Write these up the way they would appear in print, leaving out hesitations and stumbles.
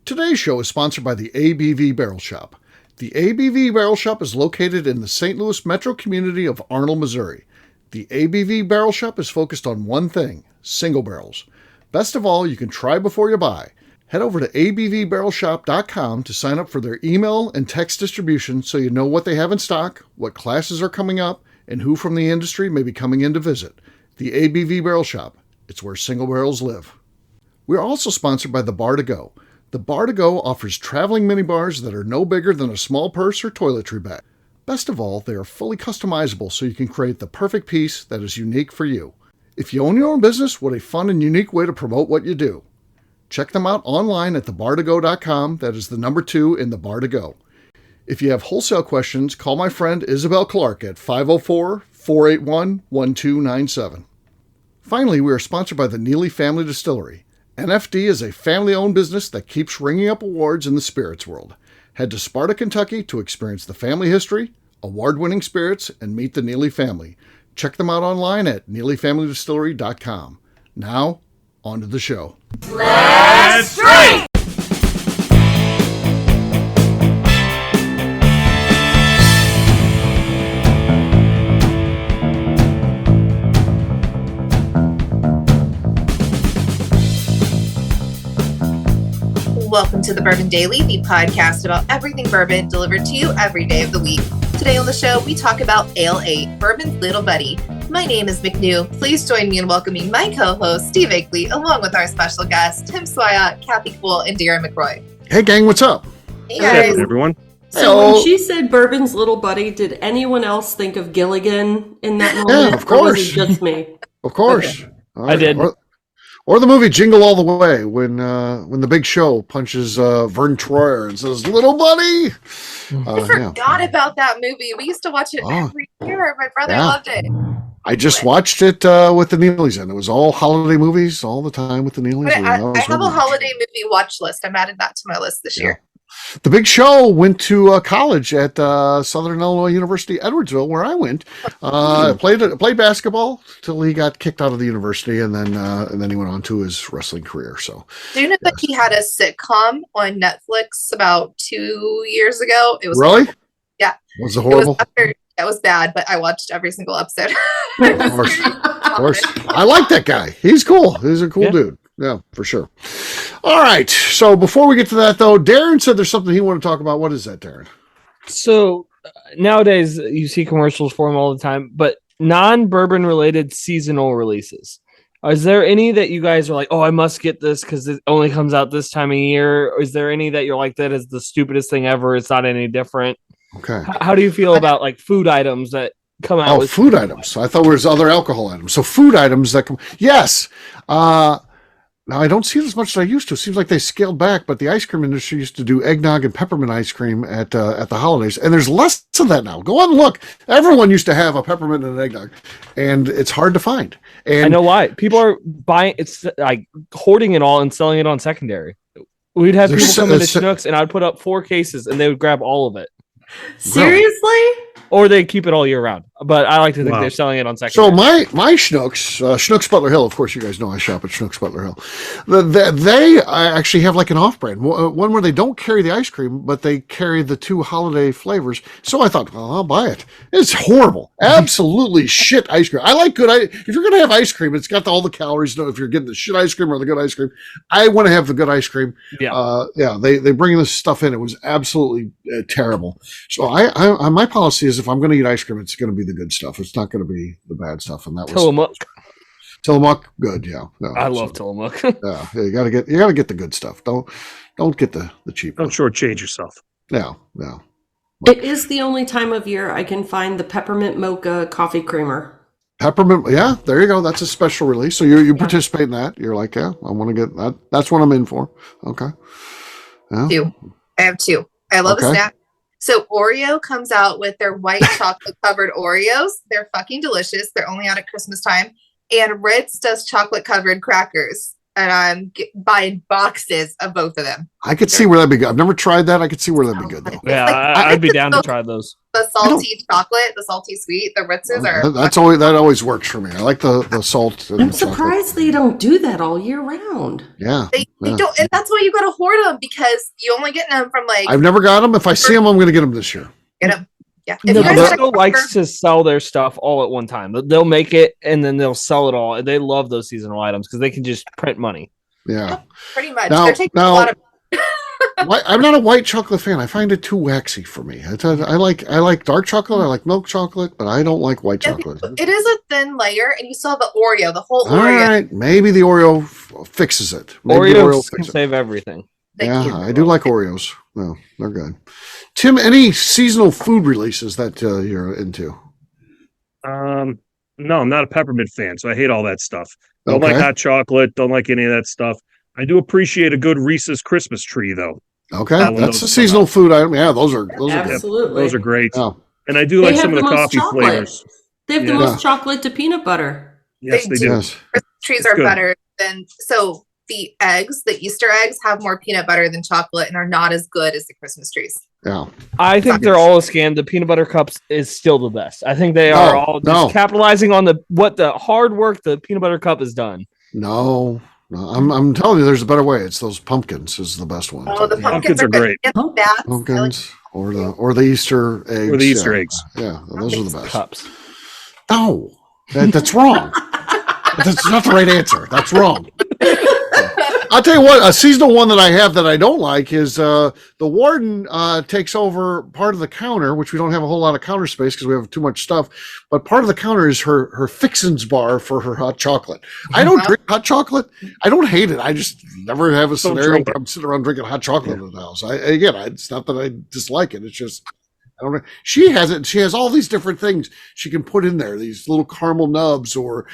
Today's show is sponsored by the ABV Barrel Shop. The ABV Barrel Shop is located in the St. Louis metro community of Arnold, Missouri. The ABV Barrel Shop is focused on one thing, single barrels. Best of all, you can try before you buy. Head over to abvbarrelshop.com to sign up for their email and text distribution so you know what they have in stock, what classes are coming up, and who from the industry may be coming in to visit. The ABV Barrel Shop. It's where single barrels live. We are also sponsored by the Bar to Go. The Bar to Go offers traveling minibars that are no bigger than a small purse or toiletry bag. Best of all, they are fully customizable so you can create the perfect piece that is unique for you. If you own your own business, what a fun and unique way to promote what you do. Check them out online at thebar2go.com. That is the number 2 in the Bar to Go. If you have wholesale questions, call my friend Isabel Clark at 504-481-1297. Finally, we are sponsored by the Neely Family Distillery. NFD is a family-owned business that keeps ringing up awards in the spirits world. Head to Sparta, Kentucky to experience the family history, award-winning spirits, and meet the Neely family. Check them out online at neelyfamilydistillery.com. Now, on to the show. Let's drink! Welcome to the Bourbon Daily, the podcast about everything bourbon delivered to you every day of the week. Today on the show, we talk about Ale8, Bourbon's little buddy. My name is McNew. Please join me in welcoming my co-host, Steve Akeley, along with our special guests, Tim Swyatt, Kathy Poole, and Darren McCroy. Hey gang, what's up? Hey guys. Hey, everyone. So when she said Bourbon's little buddy, did anyone else think of Gilligan in that moment? Yeah, of course. Or was it just me? Of course. Okay. Right. I did. Or the movie Jingle All the Way when the Big Show punches Vern Troyer and says, "Little buddy." I forgot about that movie. We used to watch it every year. My brother loved it. I just watched it with the Neelys in. It was all holiday movies all the time with the Neelys. I have a holiday movie watch list. I'm adding that to my list this year. The Big Show went to college at Southern Illinois University, Edwardsville, where I went. Played basketball till he got kicked out of the university, and then he went on to his wrestling career. So, do you know that he had a sitcom on Netflix about 2 years ago? It was really, horrible. Yeah. Was it horrible? It was bad, but I watched every single episode. Of course. I like that guy. He's cool. He's a cool dude. Yeah, for sure. All right. So before we get to that, though, Darren said there's something he wanted to talk about. What is that, Darren? So nowadays you see commercials for them all the time, but non-bourbon related seasonal releases. Is there any that you guys are like, oh, I must get this because it only comes out this time of year? Or is there any that you're like, that is the stupidest thing ever? It's not any different. Okay. How do you feel about like food items that come out? Oh, food items. I thought it was other alcohol items. So food items that come. Yes. Now, I don't see it as much as I used to. It seems like they scaled back, but the ice cream industry used to do eggnog and peppermint ice cream at the holidays, and there's less of that now. Go on and look. Everyone used to have a peppermint and an eggnog, and it's hard to find. And I know why. People are buying, it's like hoarding it all and selling it on secondary. We'd have people come into Schnucks, and I'd put up 4 cases, and they would grab all of it. Seriously? Or they keep it all year round. But I like to think they're selling it on secondary. So my Schnucks Butler Hill, of course you guys know I shop at Schnucks Butler Hill. They actually have like an off-brand, one where they don't carry the ice cream, but they carry the 2 holiday flavors. So I thought, well, I'll buy it. It's horrible. Absolutely shit ice cream. I like good if you're going to have ice cream, it's got all the calories. If you're getting the shit ice cream or the good ice cream, I want to have the good ice cream. Yeah. They bring this stuff in. It was absolutely terrible. So I my policy is if I'm going to eat ice cream, it's going to be the good stuff. It's not going to be the bad stuff. And that was Tillamook, good. Yeah, no, I love Tillamook. Yeah, you got to get the good stuff. Don't get the cheap. Don't shortchange yourself. No. It is the only time of year I can find the peppermint mocha coffee creamer. Peppermint, yeah, there you go. That's a special release. So you participate in that. You're like, yeah, I want to get that. That's what I'm in for. Okay. Yeah. I have 2. I love a snack. So Oreo comes out with their white chocolate covered Oreos. They're fucking delicious. They're only out at Christmas time. And Ritz does chocolate covered crackers. and I'm buying boxes of both of them. I could see where that'd be good. I've never tried that. I could see where that'd be good though. Yeah, Like, I'd be down to try those. The salty chocolate, the salty sweet, the Ritzes are. That always works for me. I like the salt. And I'm the chocolate. surprised they don't do that all year round. Yeah, They don't, and that's why you got to hoard them because you only get them from like. I've never got them. If I see them, I'm going to get them this year. Get them. Yeah. If No, you guys had a Costco likes to sell their stuff all at one time. They'll make it and then they'll sell it all. They love those seasonal items because they can just print money. Yeah, pretty much. Now- They're taking now- a lot of. I'm not a white chocolate fan. I find it too waxy for me. I like dark chocolate. I like milk chocolate, but I don't like white chocolate. It is a thin layer, and you saw the Oreo, the whole All Oreo. right, maybe the Oreo fixes it. Maybe the Oreos can fixes it. save everything. Thank you. Yeah, I do like Oreos. No, they're good. Tim, any seasonal food releases that you're into? No, I'm not a peppermint fan, so I hate all that stuff. Don't Okay. like hot chocolate. Don't like any of that stuff. I do appreciate a good Reese's Christmas tree, though. Okay, when that's those a come seasonal out. food item. Yeah, those are good. Absolutely. Those are great. Oh, And I do They like have some of the the most coffee chocolate. flavors. They have the Yeah. most chocolate to peanut butter. Yes, They they do. do. yes. Christmas trees It's are good. better than so. The eggs, the Easter eggs, have more peanut butter than chocolate and are not as good as the Christmas trees. Yeah. I think they're all a scam. The peanut butter cups is still the best. I think they are all just capitalizing on what the hard work the peanut butter cup has done. No. I'm telling you, there's a better way. It's those pumpkins is the best one. Oh, the Pumpkins pumpkins are great. And the bats. Pumpkins or the Easter eggs. Or the Easter yeah. eggs. Yeah, those are the best. Cups. No, that's wrong. That's not the right answer. That's wrong. I'll tell you what, a seasonal one that I have that I don't like is the warden takes over part of the counter, which we don't have a whole lot of counter space because we have too much stuff. But part of the counter is her fixins bar for her hot chocolate. I don't drink hot chocolate. I don't hate it. I just never have a scenario drink where I'm sitting around drinking hot chocolate in the house. It's not that I dislike it. It's just I don't know. She has it. She has all these different things she can put in there. These little caramel nubs or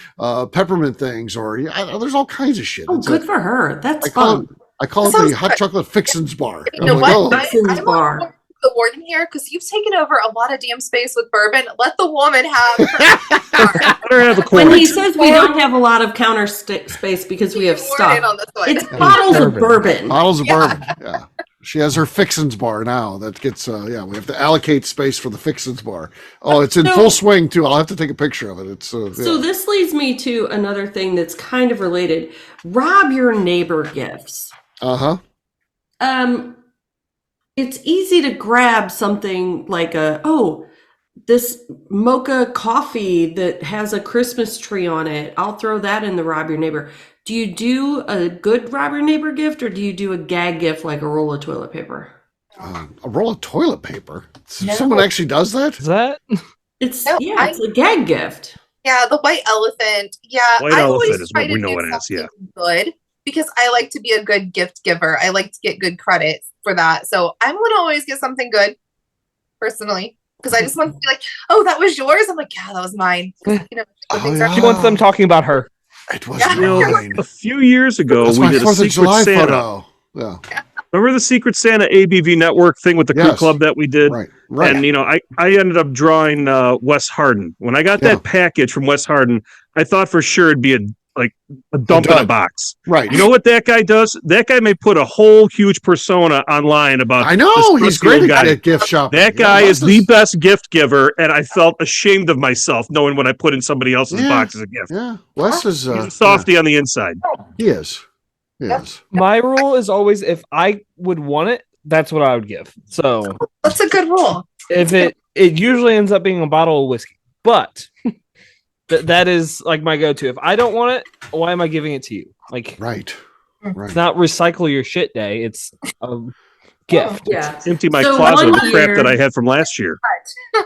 peppermint things, or there's all kinds of shit. Oh, It's good for her. That's I call fun. it Sounds the hot good. chocolate fixins bar. You know I'm what? like, Fixins I'm bar. on the warden here because you've taken over a lot of damn space with bourbon. Let the woman have her bar. I don't have a When corn. he says we don't have a lot of counter space because we have Warden stuff, on this one. it's bottles of bourbon. bottles of Yeah. bourbon. Yeah. She has her fixins bar now that gets, we have to allocate space for the fixins bar. Oh, it's in So- full swing too. I'll have to take a picture of it. It's, So yeah. this leads me to another thing that's kind of related. Rob your neighbor gifts. Uh-huh. It's easy to grab something like this mocha coffee that has a Christmas tree on it. I'll throw that in the rob your neighbor. Do you do a good rob your neighbor gift or do you do a gag gift like a roll of toilet paper? A roll of toilet paper. No. Someone actually does that? Is that? It's No, it's a gag gift. Yeah, the white elephant. Yeah, White I elephant always is try what to we know give it as, yeah. something good because I like to be a good gift giver. I like to get good credit for that. So I'm gonna always get something good, personally, because I just want to be like, "Oh, that was yours." I'm like, "Yeah, that was mine." 'Cause, you know, Oh, things yeah. She wants them talking about her. It was Yeah. mine. A few years ago, That's we my did a 4th of Secret July Santa. photo. Yeah. Remember the Secret Santa ABV network thing with the crew Yes. club that we did? Right. Right. And, I ended up drawing Wes Harden. When I got Yeah. that package from Wes Harden, I thought for sure it'd be a dump in a dud. box. right. You know what that guy does? That guy may put a whole huge persona online about I know. this He's crusty great old at gift shopping. That Yeah, guy Wes is the best gift giver, and I felt ashamed of myself knowing what I put in somebody else's Yeah. box as a gift. Yeah. Wes is He's a softy on the inside. He is. He is. My rule is always if I would want it, that's what I would give. So That's a good rule. if it usually ends up being a bottle of whiskey, but that is like my go-to. If I don't want it, why am I giving it to you? Like Right. it's Right. not recycle your shit day. It's a gift. Yeah. Empty my So closet of one the crap year- that I had from last year.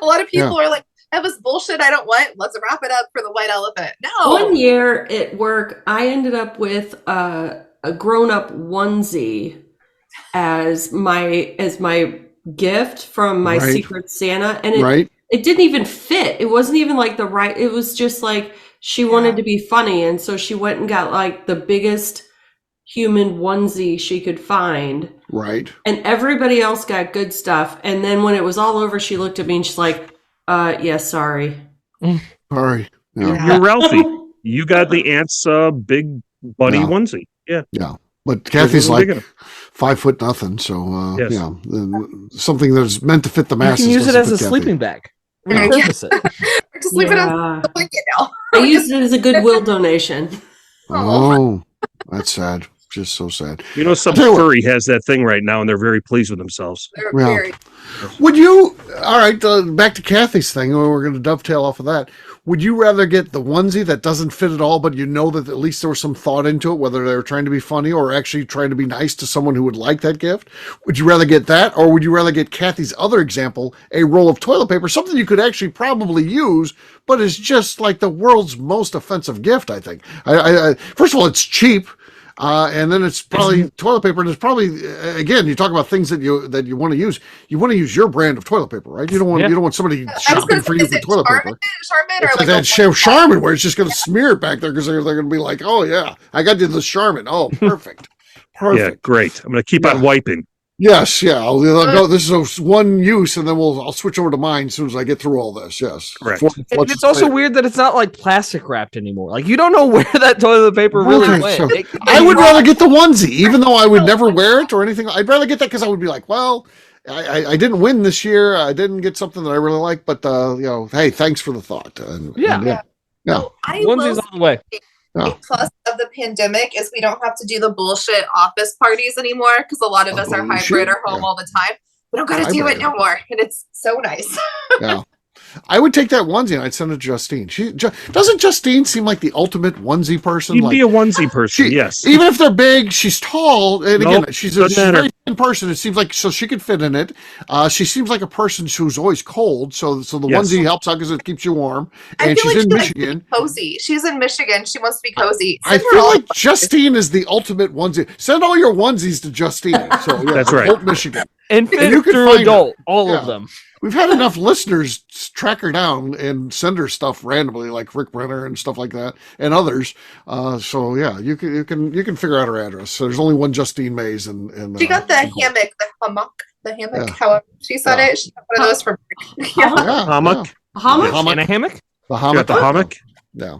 A lot of people are like, "That was bullshit. I don't want. Let's wrap it up for the white elephant." No. One year at work, I ended up with a grown-up onesie as my gift from my Right. Secret Santa, and Right. it didn't even fit. It wasn't even like the right. It was just like she wanted to be funny, and so she went and got like the biggest human onesie she could find, Right. and everybody else got good stuff. And then when it was all over, she looked at me and she's like, yeah, sorry." Sorry. Yeah. Yeah. You're Ralphie. You got the aunt's big buddy Yeah. onesie. Yeah. But Kathy's They're like big enough. 5 foot nothing, so Yes. yeah, something that's meant to fit the You masses. can use it doesn't as fit a Kathy. sleeping bag. Yeah. Repurpose it. Or just leave it on Yeah. the blanket now. I used it as a Goodwill donation. Oh, that's sad. Just so sad. You know, some I'll tell you what. furry has that thing right now, and they're very pleased with themselves. They're Yeah. very Would you? All right, back to Kathy's thing. We're going to dovetail off of that. Would you rather get the onesie that doesn't fit at all, but you know that at least there was some thought into it, whether they were trying to be funny or actually trying to be nice to someone who would like that gift? Would you rather get that, or would you rather get Kathy's other example, a roll of toilet paper, something you could actually probably use, but is just like the world's most offensive gift? I think. First of all, it's cheap. And then it's probably toilet paper, and it's probably again. You talk about things that you want to use. You want to use your brand of toilet paper, right? You don't want somebody I was shopping gonna for say, you is for it toilet Charmin? paper. Charmin or It's like like that Charmin where it's just going to smear it back there because they're going to be like, oh yeah, I got you the Charmin. Oh, perfect, perfect. Yeah, great. I'm going to keep on wiping. Yes, yeah. I'll go. This is one use, and then I'll switch over to mine as soon as I get through all this. Yes, Correct. And it's also weird that it's not like plastic wrapped anymore. Like you don't know where that toilet paper really Okay, went. so It could I be would wrong. rather get the onesie, even though I would never wear it or anything. I'd rather get that because I would be like, well, I didn't win this year. I didn't get something that I really like, but hey, thanks for the thought. Yeah. So I Onesies will all the way. Yeah. A plus of the pandemic is we don't have to do the bullshit office parties anymore because a lot of us are Oh, hybrid shit. or home Yeah. all the time. We don't got to do Hybrid. it no more, and it's so nice. Yeah. I would take that onesie and I'd send it to Justine. Doesn't Justine seem like the ultimate onesie person? You'd Like, be a onesie person, she- yes. even if they're big, she's tall, and Nope, again, she's doesn't a matter. very thin person. It seems like so she could fit in it. She seems like a person who's always cold, so the Yes. onesie helps out because it keeps you warm. I And feel she's like in she likes to be Michigan. cozy. She's in Michigan. She wants to be cozy. I Send her feel all- like Justine is the ultimate onesie. Send all your onesies to Justine. So yeah, That's right. Holt, Michigan. Infant you can through find adult, all Yeah. of them. We've had enough listeners track her down and send her stuff randomly, like Rick Brenner and stuff like that, and others. So yeah, you can figure out her address. So there's only one Justine Mays, and She got the hammock, the hammock. Yeah. However she said Yeah. it, she got one of those for. yeah, Hammock. Hammock? Hammock. In a hammock? the You hammock. got the hammock? Yeah.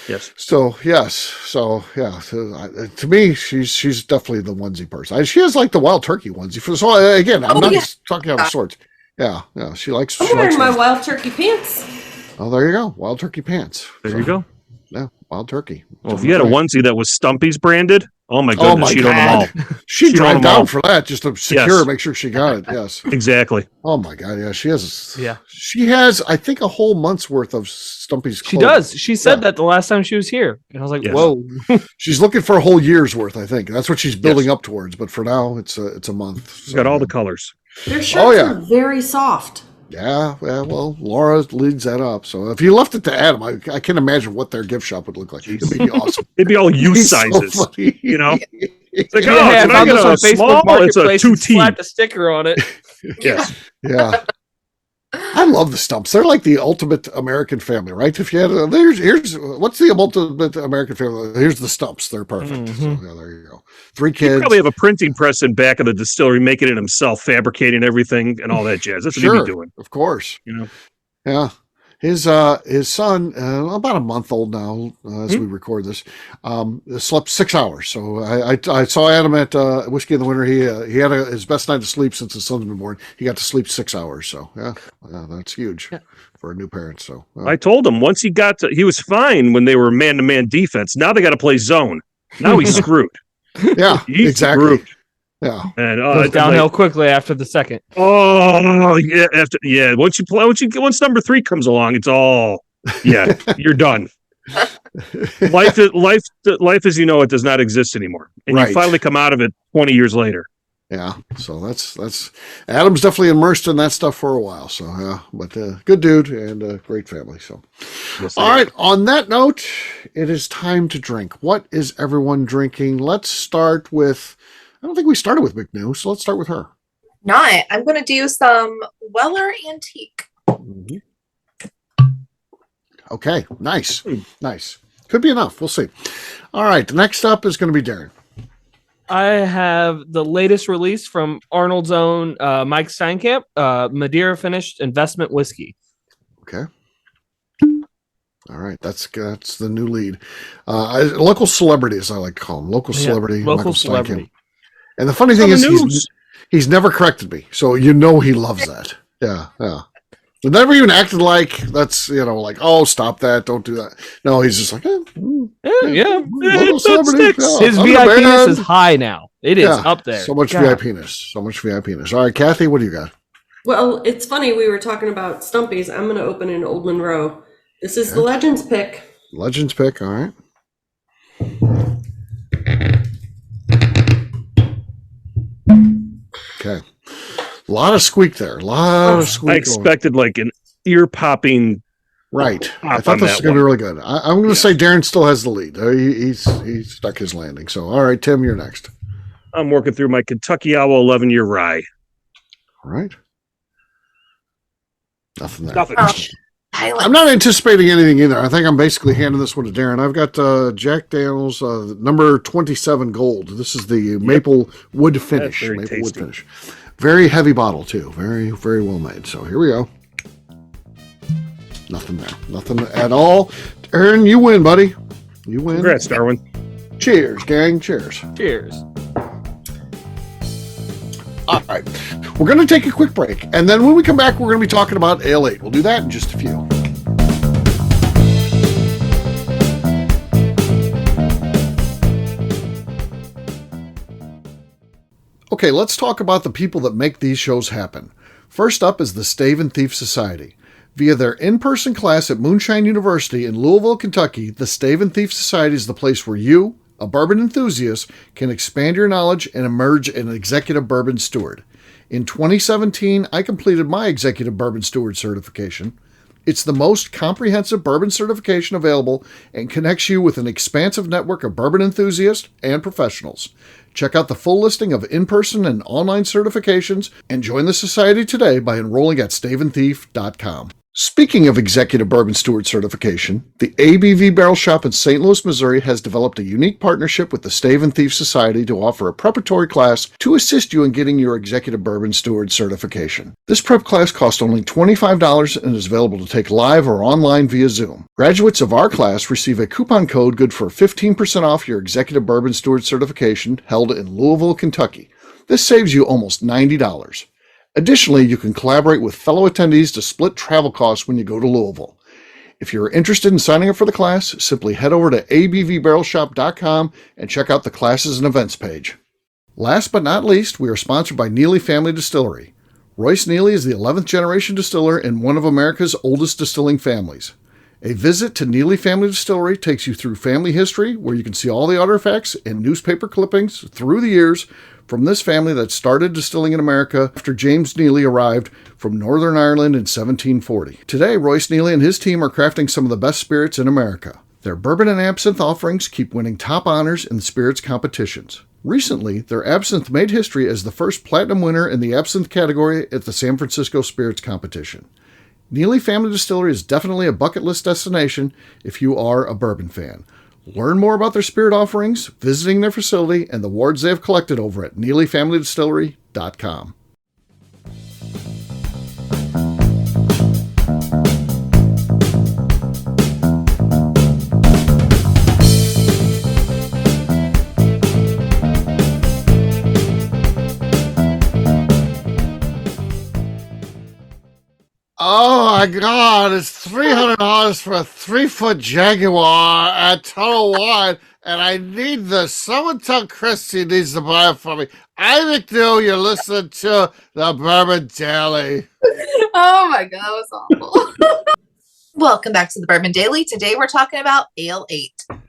Yes. So yes, so yeah. To me, she's definitely the onesie person. She has like the wild turkey onesie. So again, I'm Oh, not yeah. just talking out of sorts. Yeah, yeah. She likes. I'm She likes wearing my those. wild turkey pants. Oh, there you go. Wild turkey pants. There So, you go. Yeah, wild turkey. Well, if you had a onesie that was Stumpy's branded, oh my goodness, Oh my she'd own them all. God. She'd She'd own drive them down all. for that just to secure, Yes. make sure she got it. Yes. Exactly. Oh my God. Yeah, she has. Yeah. She has, I think, a whole month's worth of Stumpy's. She clothing. does. She said Yeah. that the last time she was here. And I was like, Yes. whoa. She's looking for a whole year's worth. I think that's what she's building up towards. But for now, it's a month. She's got all the colors. Their shirts yeah. are very soft. Yeah. Well, Laura leads that up. So if you left it to Adam, I can't imagine what their gift shop would look like. It'd be awesome. It'd be all youth He's so sizes. funny. You know? It's like, Yeah, oh, hey, I can I found get this on a small? Facebook It's a Marketplace and 2T. slapped a sticker on it. Yes. Yeah. I love the Stumps. They're like the ultimate American family, right? If you had here's what's the ultimate American family? Here's the Stumps. They're perfect. Mhm. So, yeah, there you go. 3 He'd kids. probably have a printing press in back of the distillery, making it himself, fabricating everything and all that jazz. That's what he'd Sure, be doing. of course. You know? Yeah. His son, about a month old now, as we record this, slept 6 hours. So I saw Adam at Whiskey in the Winter. He had his best night of sleep since his son's been born. He got to sleep 6 hours. So yeah, that's huge for a new parent. So I told him once he was fine when they were man-to-man defense. Now they got to play zone. Now he's screwed. yeah, He's exactly. screwed. Yeah. And Goes downhill quickly after the second. Once number 3 comes along, it's all you're done. Life as you know it does not exist anymore, and Right. you finally come out of it 20 years later. Yeah, so that's Adam's definitely immersed in that stuff for a while. So yeah, but good dude and great family. So Yes, all right. On that note, it is time to drink. What is everyone drinking? Let's start with. I don't think we started with McNew, so let's start with her. Not. I'm going to do some Weller Antique. Okay, nice, nice. Could be enough. We'll see. All right, next up is going to be Darren. I have the latest release from Arnold's own Mike Steinkamp, Madeira finished investment whiskey. Okay. All right, that's the new lead. Local celebrities, I like to call him. Local celebrity. Local Michael celebrity. Steinkamp. And the funny thing is, he's never corrected me, so he loves that. Yeah. They never even acted like that's like, oh, stop that, don't do that. No, he's just like, local celebrity. His VIPness is high now. It is up there. So much VIPness. All right, Kathy, what do you got? Well, it's funny. We were talking about Stumpies. I'm going to open an Old Monroe. This is the Legends pick. Legends pick. All right. Okay. A lot of squeak there. I expected like an ear-popping. Right. I thought this was going to be really good. I'm going to say Darren still has the lead. He stuck his landing. So, all right, Tim, you're next. I'm working through my Kentucky Owl 11-year rye. All right. Nothing there. Nothing. I'm not anticipating anything either. I think I'm basically handing this one to Darren. I've got Jack Daniels number 27 gold. This is the maple wood finish. Wood finish. Very heavy bottle too. Very, very well made. So here we go. Nothing there. Nothing at all. Aaron, you win, buddy. You win. Congrats, Darwin. Cheers, gang. Cheers. Cheers. All right. We're going to take a quick break. And then when we come back, we're going to be talking about Ale8. We'll do that in just a few. Okay, let's talk about the people that make these shows happen. First up is the Stave and Thief Society. Via their in-person class at Moonshine University in Louisville, Kentucky, the Stave and Thief Society is the place where you, a bourbon enthusiast, can expand your knowledge and emerge an executive bourbon steward. In 2017, I completed my executive bourbon steward certification. It's the most comprehensive bourbon certification available and connects you with an expansive network of bourbon enthusiasts and professionals. Check out the full listing of in-person and online certifications and join the society today by enrolling at staveandthief.com. Speaking of executive bourbon steward certification, the ABV Barrel Shop in St. Louis, Missouri has developed a unique partnership with the Stave and Thief Society to offer a preparatory class to assist you in getting your executive bourbon steward certification. This prep class costs only $25 and is available to take live or online via Zoom. Graduates of our class receive a coupon code good for 15% off your executive bourbon steward certification held in Louisville, Kentucky. This saves you almost $90. Additionally, you can collaborate with fellow attendees to split travel costs when you go to Louisville. If you're interested in signing up for the class, simply head over to abvbarrelshop.com and check out the classes and events page. Last but not least, we are sponsored by Neely Family Distillery. Royce Neely is the 11th generation distiller in one of America's oldest distilling families. A visit to Neely Family Distillery takes you through family history, where you can see all the artifacts and newspaper clippings through the years from this family that started distilling in America after James Neely arrived from Northern Ireland in 1740. Today, Royce Neely and his team are crafting some of the best spirits in America. Their bourbon and absinthe offerings keep winning top honors in the spirits competitions. Recently, their absinthe made history as the first platinum winner in the absinthe category at the San Francisco Spirits Competition. Neely Family Distillery is definitely a bucket list destination if you are a bourbon fan. Learn more about their spirit offerings, visiting their facility, and the awards they have collected over at neelyfamilydistillery.com. Oh my God, it's $300 for a 3-foot Jaguar at Total Wine, and I need this. Someone tell Christy needs to buy it for me. I'm McNew, you're listening to the Bourbon Daily. Oh my God, that was awful. Welcome back to the Bourbon Daily. Today we're talking about Ale8.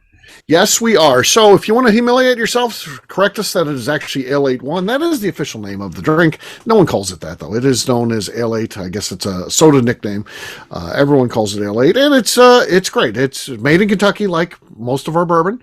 Yes, we are. So if you want to humiliate yourself, correct us that it is actually Ale8-1. That is the official name of the drink. No one calls it that, though. It is known as Ale8. I guess it's a soda nickname. Everyone calls it Ale8, and it's great. It's made in Kentucky, like most of our bourbon,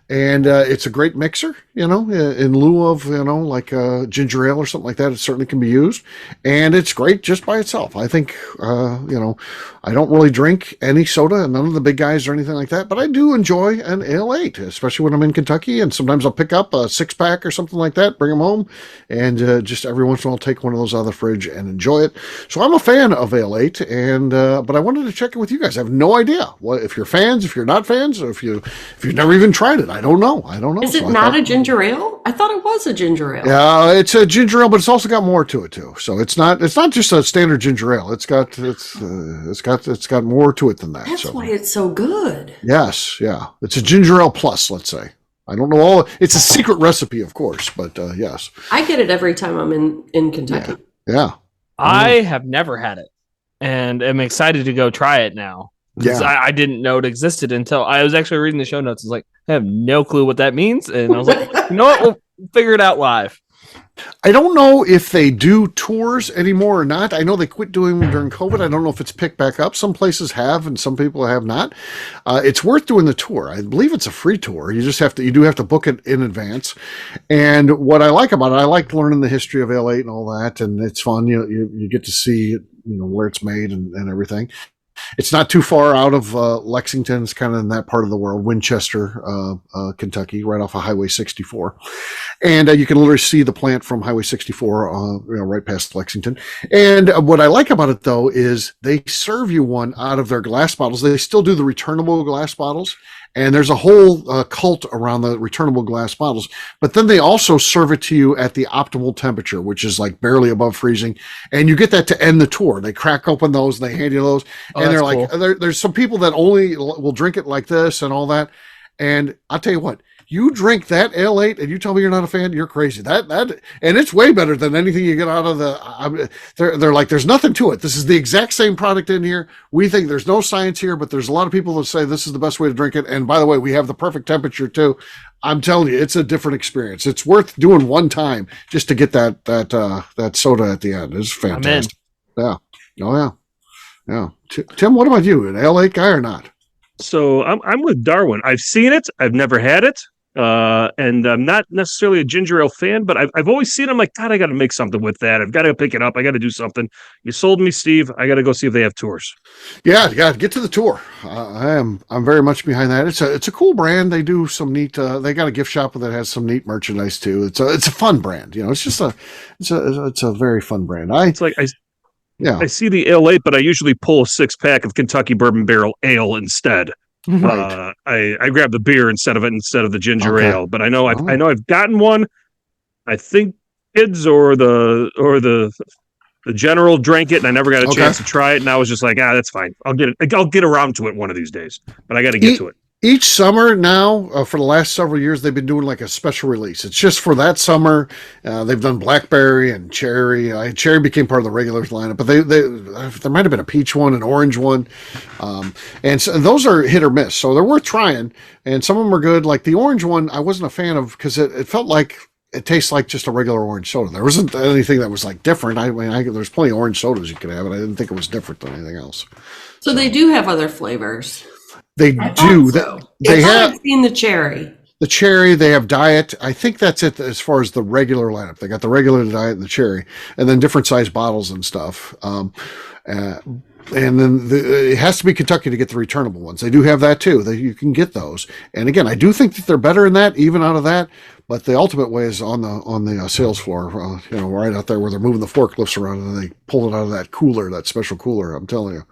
and it's a great mixer. In lieu of like ginger ale or something like that, it certainly can be used, and it's great just by itself. I think I don't really drink any soda, none of the big guys or anything like that, but I do enjoy an Ale8, especially when I'm in Kentucky, and sometimes I'll pick up a 6-pack or something like that, bring them home, and just every once in a while take one of those out of the fridge and enjoy it. So I'm a fan of Ale8, and but I wanted to check in with you guys. I have no idea if you're fans, if you're not fans, or if you've never even tried it. I don't know. Is it not a ginger ale? I thought it was a ginger ale. Yeah, it's a ginger ale, but it's also got more to it too. So it's not just a standard ginger ale. It's got more to it than that. That's why it's so good. Yes, yeah. It's a ginger ale plus, let's say. I don't know all. It's a secret recipe, of course, but yes. I get it every time I'm in Kentucky. Yeah. I have never had it, and am excited to go try it now. Yeah. I didn't know it existed until I was actually reading the show notes. It's like, I have no clue what that means. And I was like, you know what? We'll figure it out live. I don't know if they do tours anymore or not. I know they quit doing them during COVID. I don't know if it's picked back up. Some places have, and some people have not. It's worth doing the tour. I believe it's a free tour. You do have to book it in advance. And what I like about it, I like learning the history of Ale8 and all that. And it's fun. You get to see, where it's made and everything. It's not too far out of Lexington. It's kind of in that part of the world, Winchester, Kentucky, right off of Highway 64. And you can literally see the plant from Highway 64, right past Lexington. And what I like about it, though, is they serve you one out of their glass bottles. They still do the returnable glass bottles. And there's a whole cult around the returnable glass bottles. But then they also serve it to you at the optimal temperature, which is like barely above freezing. And you get that to end the tour. They crack open those and they hand you those. Oh, and they're cool. like, there's some people that only will drink it like this and all that. And I'll tell you what, you drink that Ale8 and you tell me you're not a fan, you're crazy. And it's way better than anything you get out of they're like, there's nothing to it. This is the exact same product in here. We think there's no science here, but there's a lot of people that say this is the best way to drink it. And by the way, we have the perfect temperature too. I'm telling you, it's a different experience. It's worth doing one time just to get that soda at the end. It's fantastic. Yeah. Oh yeah. Yeah. Tim, what about you? An Ale8 guy or not? So I'm with Darwin. I've seen it. I've never had it. And I'm not necessarily a ginger ale fan, but I've always seen it. I'm like, God, I got to make something with that. I've got to pick it up. I got to do something. You sold me, Steve. I got to go see if they have tours. Yeah, get to the tour. I'm very much behind that. It's a cool brand. They do some neat. They got a gift shop that has some neat merchandise too. It's a fun brand. It's just it's a very fun brand. I see the Ale8, but I usually pull a 6-pack of Kentucky Bourbon Barrel Ale instead. Right. I grab the beer instead of the ginger ale, but I know I've gotten one. I think kids or the general drank it, and I never got a chance to try it. And I was just like, that's fine. I'll get around to it one of these days, but I got to get to it. Each summer now, for the last several years, they've been doing like a special release. It's just for that summer. They've done blackberry and cherry. Cherry became part of the regulars lineup, but there might have been a peach one, an orange one, and those are hit or miss. So they're worth trying, and some of them are good. Like the orange one, I wasn't a fan of because it felt like it tastes like just a regular orange soda. There wasn't anything that was like different. I mean, there's plenty of orange sodas you could have, and I didn't think it was different than anything else. So they do have other flavors. They do. So. They have seen the cherry. The cherry, they have diet. I think that's it as far as the regular lineup. They got the regular, the diet, and the cherry, and then different size bottles and stuff. And then it has to be Kentucky to get the returnable ones. They do have that too. You can get those. And again, I do think that they're better in that, even out of that. But the ultimate way is on the sales floor, right out there where they're moving the forklifts around and they pull it out of that cooler, that special cooler. I'm telling you.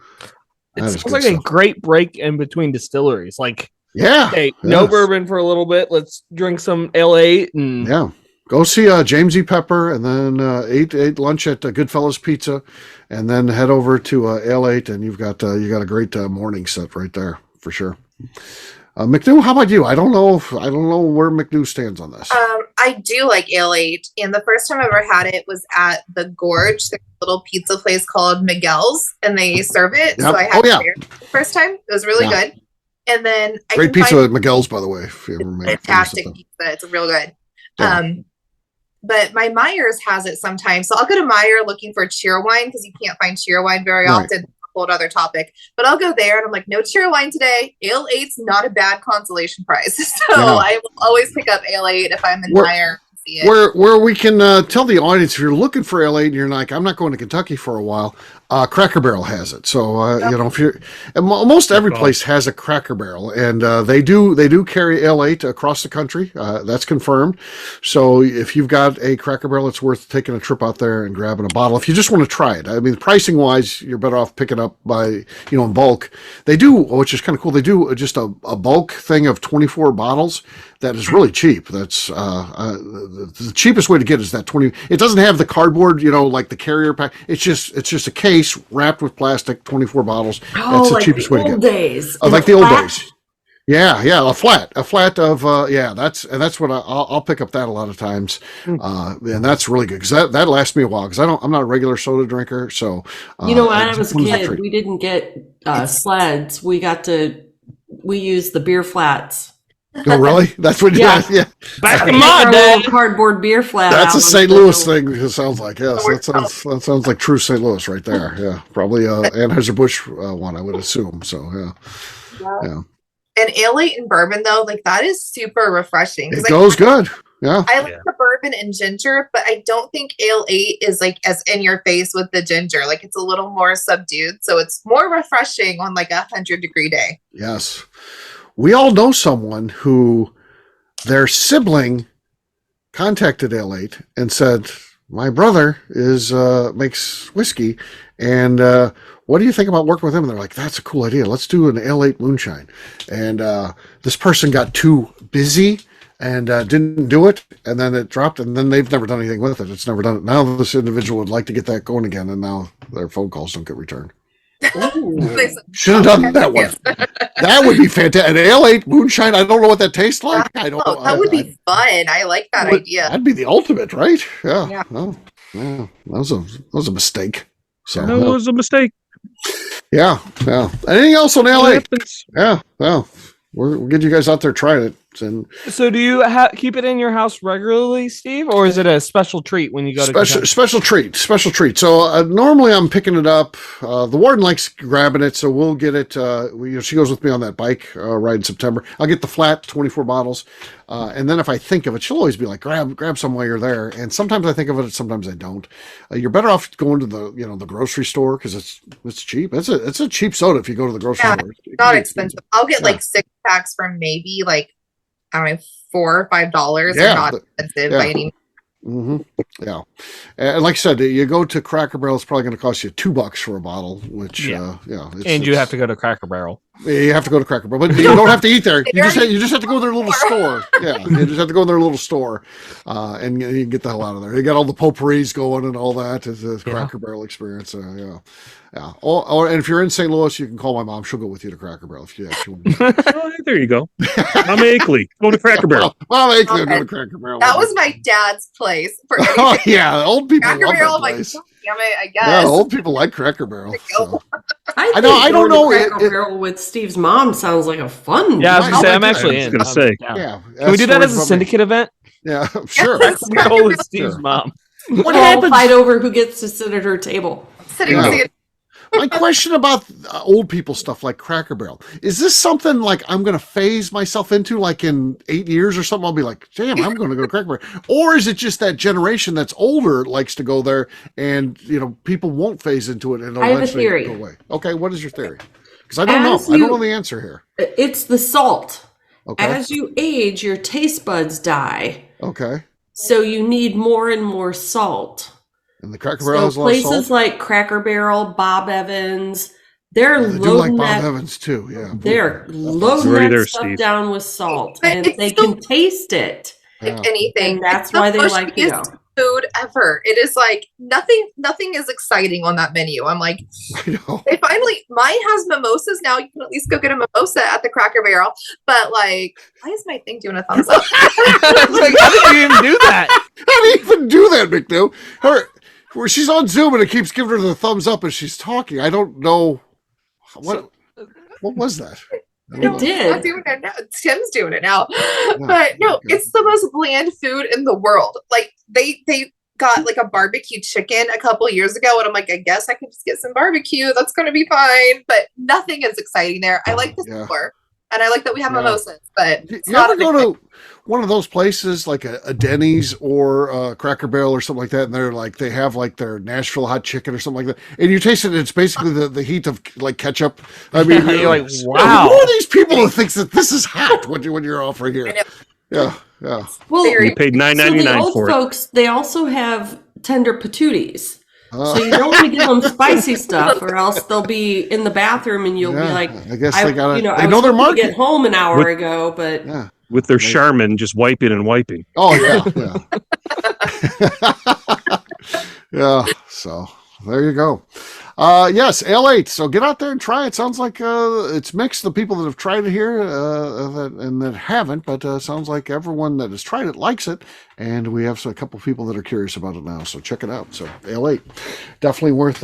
It sounds like a great break in between distilleries. Like, no bourbon for a little bit. Let's drink some Ale8 and go see James E. Pepper, and then eat lunch at Goodfellas Pizza, and then head over to Ale8, and you've got a great morning set right there for sure. McNew, how about you? I don't know where McNew stands on this. I do like Ale8, and the first time I ever had it was at the Gorge. There's a little pizza place called Miguel's, and they serve it. Yep. So I had it there the first time. It was really good. And then great pizza at Miguel's, by the way. If you ever fantastic pizza. It's real good. Yeah. But my Myers has it sometimes. So I'll go to Meyer looking for cheer wine because you can't find cheer wine very often. whole other topic. But I'll go there, and I'm like, no cheer wine today. Ale8's not a bad consolation prize, so I will always pick up Ale8 if I'm in higher. Where we can tell the audience, if you're looking for Ale8 and you're like, I'm not going to Kentucky for a while, Cracker Barrel has it. So if you're, most every place has a Cracker Barrel, and they do carry Ale8 across the country. That's confirmed. So if you've got a Cracker Barrel, it's worth taking a trip out there and grabbing a bottle. If you just want to try it, I mean, pricing wise, you're better off picking up by in bulk. They do, which is kind of cool. They do just a bulk thing of 24 bottles. That is really cheap. That's the cheapest way to get is that 20. It doesn't have the cardboard, like the carrier pack. It's just a case wrapped with plastic, 24 bottles. That's the cheapest way to get. Days. Like the old days. Yeah, a flat of that's what I'll pick up that a lot of times, and that's really good because that lasts me a while because I'm not a regular soda drinker. So when I was a kid, we didn't get sleds. We used the beer flats. Oh, really? That's what you yeah. Back in my day, cardboard beer flat. That's a St. Louis thing. It sounds like that sounds like true St. Louis right there. Yeah, probably Anheuser-Busch one, I would assume. So yeah. And Ale8 and bourbon though, like that is super refreshing. It goes good. Yeah, I like the bourbon and ginger, but I don't think Ale8 is like as in your face with the ginger. Like it's a little more subdued, so it's more refreshing on like 100-degree day. Yes. We all know someone who their sibling contacted Ale8 and said, my brother makes whiskey, and what do you think about working with him? And they're like, that's a cool idea. Let's do an Ale8 moonshine. And this person got too busy and didn't do it, and then it dropped, and then they've never done anything with it. It's never done it. Now this individual would like to get that going again, and now their phone calls don't get returned. Should have done that one. That would be fantastic. An Ale8 moonshine. I don't know what that tastes like. I don't know. That would be fun. I like that idea. That'd be the ultimate, right? Yeah. Well, yeah. That was a mistake. So that was a mistake. Yeah. Anything else on Ale8? Yeah. Well, we'll get you guys out there trying it. And so do you keep it in your house regularly, Steve, or is it a special treat when you go to special treat? So normally I'm picking it up. The warden likes grabbing it, so we'll get it. She goes with me on that bike ride in September. I'll get the flat 24 bottles, and then if I think of it, she'll always be like, grab some while you're there. And sometimes I think of it, sometimes I don't. You're better off going to the grocery store because it's cheap. It's a cheap soda if you go to the grocery store. It's not expensive. I'll get like 6 packs from maybe like, I don't know, $4 or $5. They're not expensive by any means. Mm-hmm. Yeah. And like I said, you go to Cracker Barrel, it's probably going to cost you $2 for a bottle, which, and you have to go to Cracker Barrel. You have to go to Cracker Barrel, but you don't have to eat there. You just have to go to their little store. Yeah. You just have to go in their little store, and you can get the hell out of there. You got all the potpourris going and all that. It's a Cracker Barrel experience. Yeah. And if you're in St. Louis, you can call my mom. She'll go with you to Cracker Barrel if you actually want to. There you go. Mama Akeley, go to Cracker Barrel. Mama Akeley will go to Cracker Barrel. That was my dad's place. Oh yeah, old people Cracker love Barrel. that place. Like, damn it, I guess. Yeah, old people like Cracker Barrel. So. I don't know. Cracker Barrel with Steve's mom sounds like a fun. Yeah, I was gonna say, I'm actually in. I was gonna say, yeah. Can we do that as a syndicate event? Yeah, sure. Go with Steve's mom. What happened? Fight over who gets to sit at her table. My question about old people stuff like Cracker Barrel, is this something like I'm going to phase myself into like in 8 years or something? I'll be like, damn, I'm going to go to Cracker Barrel. Or is it just that generation that's older likes to go there and, people won't phase into it and it'll eventually go away? Okay, what is your theory? Because I don't know. I don't know the answer here. It's the salt. Okay. As you age, your taste buds die. Okay. So you need more and more salt. And the Cracker Barrel has a lot of salt? Places like Cracker Barrel, Bob Evans, they're loading Bob Evans too, yeah. They're loading that stuff down with salt, and they can taste it. Like anything. And that's why they like to go. Food ever. It is like nothing is exciting on that menu. I'm like, I know. They finally, mine has mimosas now. You can at least go get a mimosa at the Cracker Barrel. But like, why is my thing doing a thumbs up? Like, how did you even do that? How do you even do that, McNew? Where she's on Zoom and it keeps giving her the thumbs up as she's talking. I don't know what was that? It did. I'm doing it now. Tim's doing it now. Yeah, but no, it's the most bland food in the world. Like they got like a barbecue chicken a couple years ago, and I'm like, I guess I can just get some barbecue. That's going to be fine. But nothing is exciting there. I like the store, and I like that we have mimosas. But it's you ever go to one of those places like a Denny's or a Cracker Barrel or something like that, and they're like they have like their Nashville hot chicken or something like that, and you taste it, and it's basically the heat of like ketchup. I mean, you're like, wow, who are these people who thinks that this is hot when you're offering here? Yeah. Well, you paid $9.99 for folks, they also have tender patooties. So you don't want to give them spicy stuff, or else they'll be in the bathroom, and you'll be like, I guess they got to. I know their market. Get home an hour ago, but with their Charmin just wiping and wiping. Oh yeah. Yeah. So there you go. Yes, Ale8. So get out there and try it. Sounds like it's mixed. The people that have tried it here and that haven't, but sounds like everyone that has tried it likes it. And we have a couple people that are curious about it now. So check it out. So Ale8, definitely worth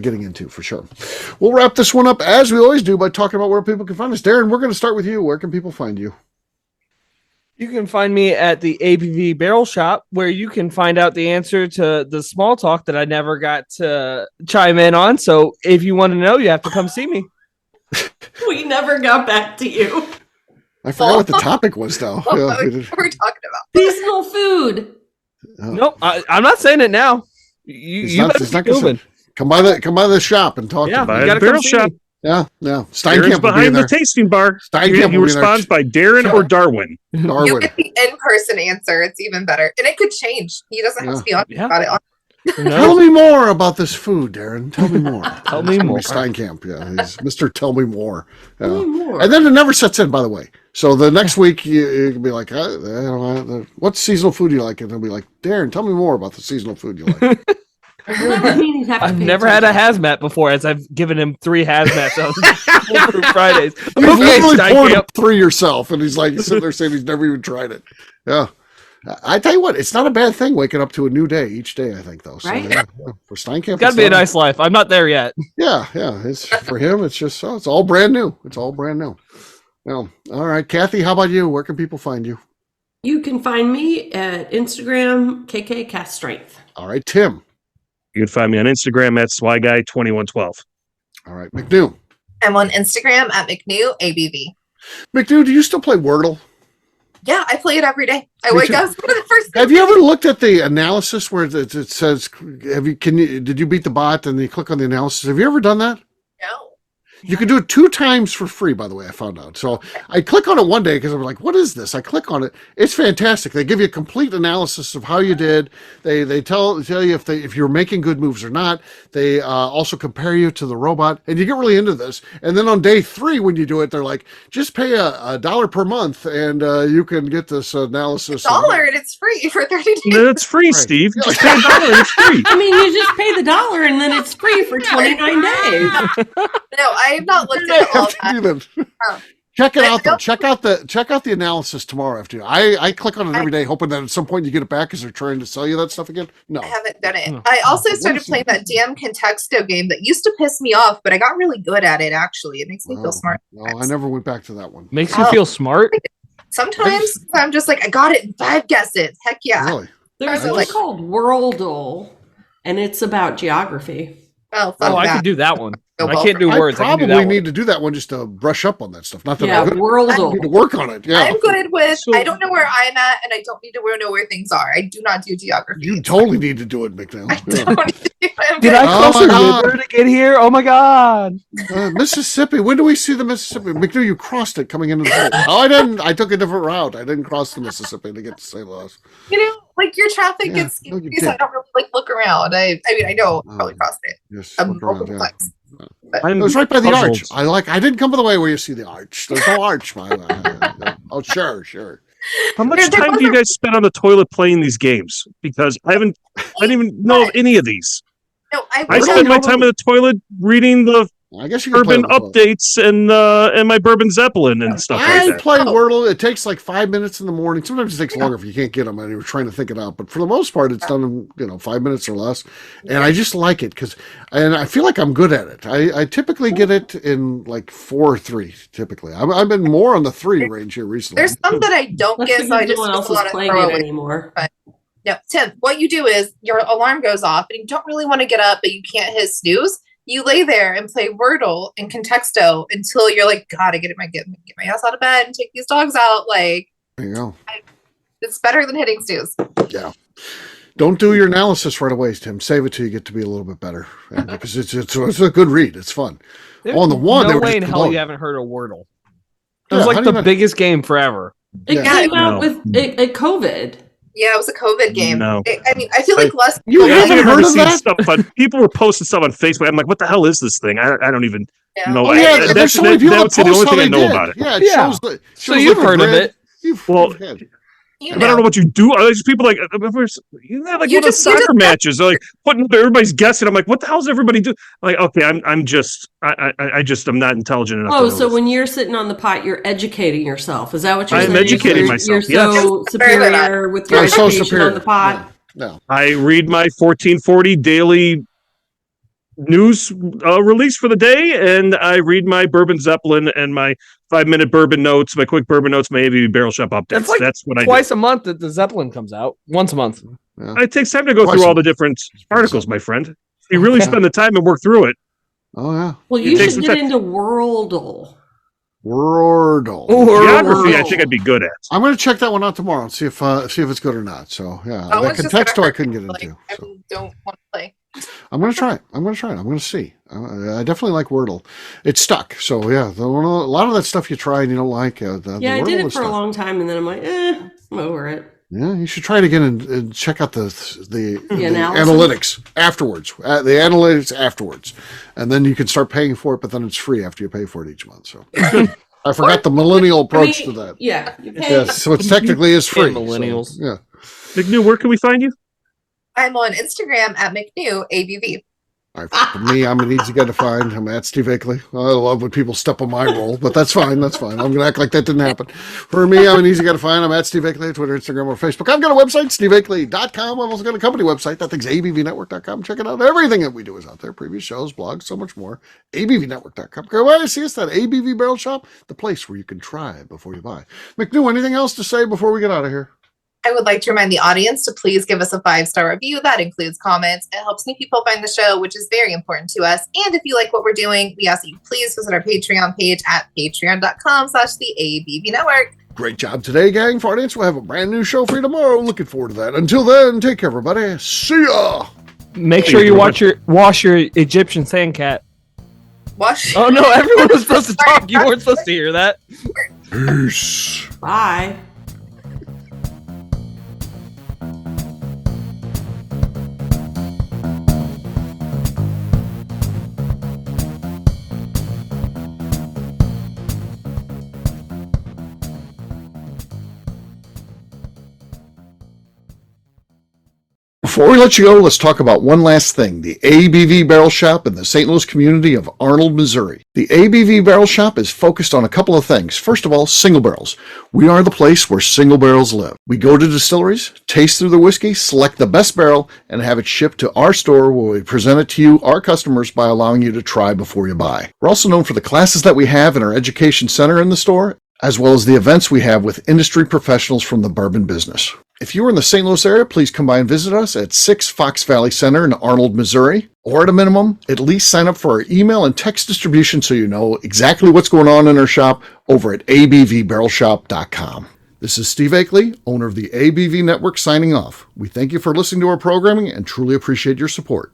getting into for sure. We'll wrap this one up as we always do by talking about where people can find us. Darren, we're going to start with you. Where can people find you? You can find me at the ABV Barrel Shop, where you can find out the answer to the small talk that I never got to chime in on. So if you want to know, you have to come see me. We never got back to you. I forgot what the topic was, though. What are we talking about? Seasonal food. Nope, I'm not saying it now. You better keep moving. Come by the shop and talk to me. You got a barrel shop. Me. Yeah. Darren's behind the tasting bar. He responds by Darren or Darwin. You get the in-person answer. It's even better. And it could change. He doesn't have to be honest about it. Tell me more about this food, Darren. Tell me more. Tell me more. Steinkamp, he's Mr. Tell Me More. Tell me more. And then it never sets in, by the way. So the next week you can be like, what seasonal food do you like? And they'll be like, Darren, tell me more about the seasonal food you like. I've never had a hazmat before, as I've given him 3 hazmats on Fridays. You literally poured up 3 yourself, and he's like sitting there saying he's never even tried it. Yeah. I tell you what, it's not a bad thing waking up to a new day each day, I think, though. So, right? For Steinkamp, it's got to be a nice life. I'm not there yet. Yeah. It's for him. It's just it's all brand new. It's all brand new. Well, all right, Kathy, how about you? Where can people find you? You can find me at Instagram, KKCastStrength. All right, Tim. You can find me on Instagram at SwyGuy2112. All right, McNew. I'm on Instagram at McNew ABV. McNew, do you still play Wordle? Yeah, I play it every day. I wake up for the first. Have you ever looked at the analysis where it says, did you beat the bot? And you click on the analysis. Have you ever done that? No. You can do it 2 times for free, by the way, I found out. So I click on it one day because I'm like, what is this? I click on it. It's fantastic. They give you a complete analysis of how you did. They tell you if you're making good moves or not. They also compare you to the robot, and you get really into this. And then on day 3, when you do it, they're like, just pay $1 per month, and you can get this analysis. $1, and it's free for 30 days. No, it's free, right. Steve. Just pay $1, it's free. I mean, you just pay the $1, and then it's free for 29 days. No, I have not looked at all that. Check it out though. Check out the analysis tomorrow after. I click on it every day, hoping that at some point you get it back because they're trying to sell you that stuff again. No, I haven't done it. I also started playing that damn Contexto game that used to piss me off, but I got really good at it. Actually, it makes me feel smart. No, I never went back to that one. Makes you feel smart. Sometimes I'm just like, I got it in 5 guesses. Heck yeah! Really? There's one called Worldle, and it's about geography. I could do that one. I can't do words. I probably need to do that one just to brush up on that stuff. Not that I need to work on it. Yeah, I'm good with. I don't know where I'm at, and I don't need to know where things are. I do not do geography. You totally need to do it, McNew. Did I cross a river to get here? Oh my god! Mississippi. When do we see the Mississippi? McNew, you crossed it coming into the state. Oh, I didn't. I took a different route. I didn't cross the Mississippi to get to St. Louis. Like your traffic gets skewed because I don't really look around. I mean, I know I probably crossed it. Yes, multiple times. It was right by the arch. I didn't come by the way where you see the arch. There's no arch. Oh, sure. How much time do you guys spend on the toilet playing these games? Because I didn't even know of any of these. No, I spend my time in the toilet reading the I guess you Bourbon updates and my Bourbon Zeppelin and stuff like that. I play Wordle. It takes like 5 minutes in the morning. Sometimes it takes longer if you can't get them and you're trying to think it out. But for the most part, it's done in 5 minutes or less. And I just like it and I feel like I'm good at it. I typically get it in like 4 or 3. Typically, I've been more on the 3 range here recently. There's some that I don't get, so I just no one else is playing it anymore. No, Tim, what you do is your alarm goes off and you don't really want to get up, but you can't hit snooze. You lay there and play Wordle and Contexto until you're like, God, I get my ass out of bed and take these dogs out. Like, there you go. It's better than hitting snooze. Yeah. Don't do your analysis right away, Tim. Save it till you get to be a little bit better, because it's a good read. It's fun. On the one, no way in hell you haven't heard of Wordle. It Yeah, was like the biggest game forever. It came out with a COVID. Yeah, it was a COVID game. No. I mean, I feel like less. You haven't heard of that? Stuff, but people were posting stuff on Facebook. I'm like, what the hell is this thing? I don't even know. Oh, yeah, that's the only thing I know about it. Yeah, it shows the, so you've heard of it. You I don't know what you do. Are these people like you have like You one of just- soccer matches? They're like putting everybody's guessing. I'm like, what the hell's everybody do? Like, okay, I'm not intelligent enough. Oh, to know so this. when you're sitting on the pot, you're educating yourself. Is that what you're saying? I'm educating myself, You're so superior with your education on the pot. No. I read my 1440 daily news release for the day, and I read my Bourbon Zeppelin and my 5-minute bourbon notes, my quick bourbon notes, my ABV barrel shop updates. That's what I do. Twice a month that the Zeppelin comes out. Once a month. Yeah. It takes time to go through all the different articles, my friend. You really spend the time and work through it. Oh yeah. Well, you should get into Wordle. Geography, I think I'd be good at. I'm going to check that one out tomorrow and see if it's good or not. So yeah, that Contexto I couldn't get into. I don't want to play. I'm going to try it. I'm going to see. I definitely like Wordle. It's stuck. So yeah, a lot of that stuff you try and you don't like. I did it for a long time, and then I'm like, I'm over it. Yeah, you should try it again and check out the analytics afterwards. The analytics afterwards, and then you can start paying for it. But then it's free after you pay for it each month. So I forgot the millennial approach to that. Yeah, you pay. Yeah, so it technically is free. Millennials. So, yeah. McNew, where can we find you? I'm on Instagram at McNew ABV. All right, for me, I'm an easy guy to find. I'm at Steve Akeley. I love when people step on my role, but that's fine. That's fine. I'm going to act like that didn't happen. For me, I'm an easy guy to find. I'm at Steve Akeley, Twitter, Instagram, or Facebook. I've got a website, steveakeley.com. I've also got a company website. That thing's abvnetwork.com. Check it out. Everything that we do is out there. Previous shows, blogs, so much more. abvnetwork.com. Go away. See us at ABV Barrel Shop, the place where you can try before you buy. McNew, anything else to say before we get out of here? I would like to remind the audience to please give us a 5-star review. That includes comments. It helps new people find the show, which is very important to us. And if you like what we're doing, we ask that you please visit our Patreon page at patreon.com/the ABV Network. Great job today, gang. For audience, we'll have a brand new show for you tomorrow. Looking forward to that. Until then, take care, everybody. See ya. Make sure you wash your Egyptian sand cat. Wash. Oh no, everyone was supposed to talk. You weren't supposed to hear that. Peace. Bye. Before we let you go, let's talk about one last thing. The ABV Barrel Shop in the St. Louis community of Arnold, Missouri. The ABV Barrel Shop is focused on a couple of things. First of all, single barrels. We are the place where single barrels live. We go to distilleries, taste through the whiskey, select the best barrel, and have it shipped to our store where we present it to you, our customers, by allowing you to try before you buy. We're also known for the classes that we have in our education center in the store, as well as the events we have with industry professionals from the bourbon business. If you are in the St. Louis area, please come by and visit us at 6 Fox Valley Center in Arnold, Missouri. Or at a minimum, at least sign up for our email and text distribution so you know exactly what's going on in our shop over at abvbarrelshop.com. This is Steve Akeley, owner of the ABV Network, signing off. We thank you for listening to our programming and truly appreciate your support.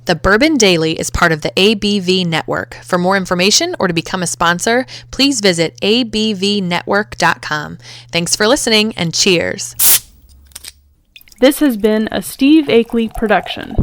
The Bourbon Daily is part of the ABV Network. For more information or to become a sponsor, please visit abvnetwork.com. Thanks for listening and cheers. This has been a Steve Akeley production.